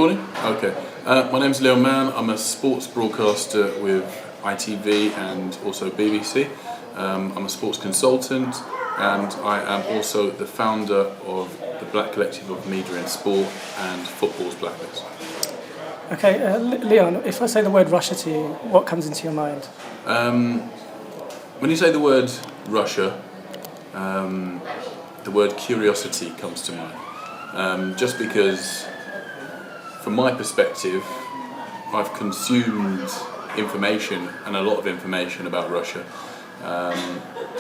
Morning. Okay. My name's Mann. I'm a sports broadcaster with ITV and also BBC. I'm a sports consultant, and I am also the founder of the Black Collective of Media in Sport and Football's Blacklist. Okay, Leon, if I say the word Russia to you, what comes into your mind? When you say the word Russia, the word curiosity comes to mind. Just because, from my perspective, I've consumed information, and a lot of information about Russia,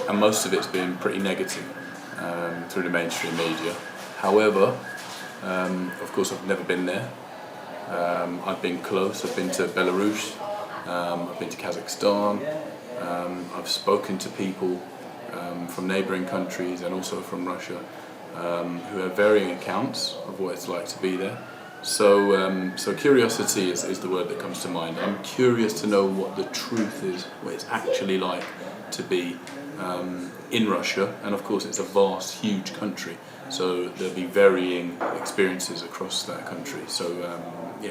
and most of it's been pretty negative through the mainstream media. However, of course, I've never been there. I've been close. I've been to Belarus, I've been to Kazakhstan, I've spoken to people from neighbouring countries and also from Russia who have varying accounts of what it's like to be there. So curiosity is the word that comes to mind. I'm curious to know what the truth is, what it's actually like to be in Russia, and of course it's a vast, huge country, so there'll be varying experiences across that country. So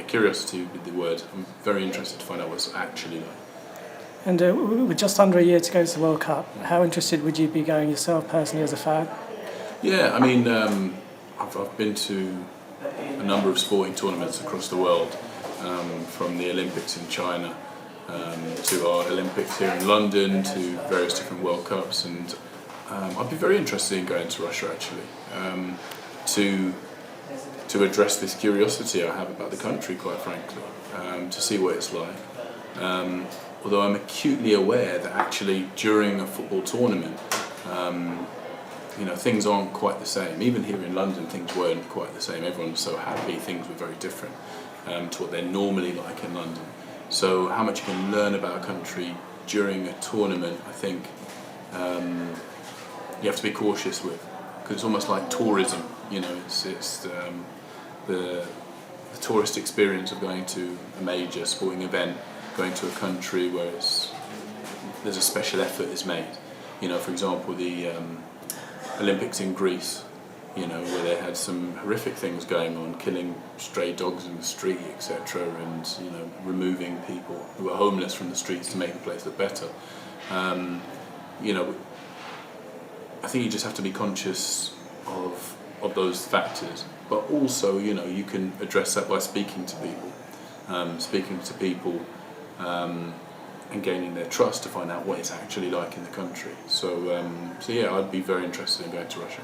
curiosity would be the word. I'm very interested to find out what it's actually like. And with just under a year to go to the World Cup, how interested would you be going yourself personally as a fan? Yeah, I mean, I've been to a number of sporting tournaments across the world, from the Olympics in China to our Olympics here in London to various different World Cups, and I'd be very interested in going to Russia actually, to address this curiosity I have about the country, quite frankly, to see what it's like. Although I'm acutely aware that actually during a football tournament, things aren't quite the same. Even here in London, things weren't quite the same. Everyone was so happy. Things were very different to what they're normally like in London. So how much you can learn about a country during a tournament, I think you have to be cautious with, because it's almost like tourism. It's the tourist experience of going to a major sporting event, going to a country where there's a special effort is made. For example, the Olympics in Greece, where they had some horrific things going on, killing stray dogs in the street, etc., and removing people who were homeless from the streets to make the place look better. I think you just have to be conscious of those factors, but also you can address that by speaking to people, and gaining their trust to find out what it's actually like in the country. So I'd be very interested in going to Russia.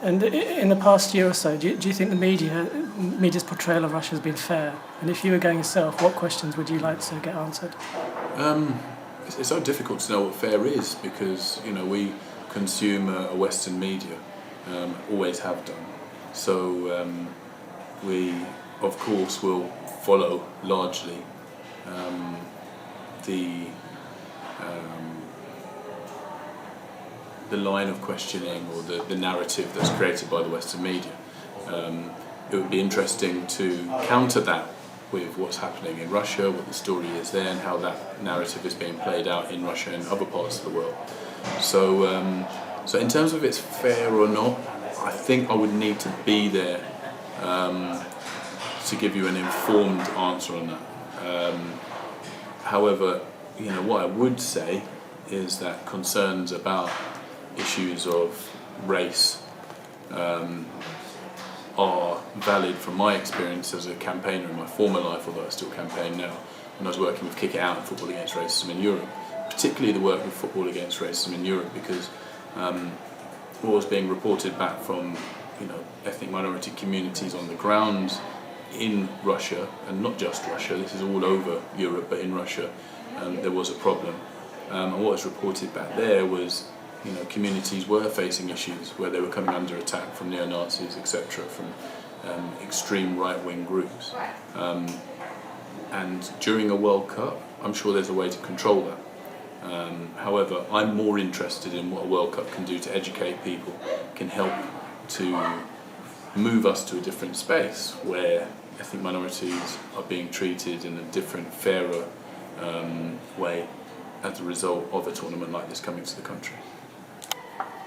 And in the past year or so, do you think the media's portrayal of Russia has been fair? And if you were going yourself, what questions would you like to get answered? It's so difficult to know what fair is, because we consume a Western media, always have done. So we of course will follow largely the line of questioning, or the narrative that's created by the Western media. It would be interesting to counter that with what's happening in Russia, what the story is there, and how that narrative is being played out in Russia and other parts of the world. So in terms of it's fair or not, I think I would need to be there to give you an informed answer on that. However, what I would say is that concerns about issues of race are valid from my experience as a campaigner in my former life, although I still campaign now, when I was working with Kick It Out and Football Against Racism in Europe, particularly the work with Football Against Racism in Europe, because what was being reported back from ethnic minority communities on the ground in Russia, and not just Russia, this is all over Europe, but in Russia there was a problem. And what was reported back there was communities were facing issues where they were coming under attack from neo-Nazis, etc., from extreme right-wing groups. And during a World Cup, I'm sure there's a way to control that. However, I'm more interested in what a World Cup can do to educate people, can help to move us to a different space where ethnic minorities are being treated in a different, fairer way as a result of a tournament like this coming to the country.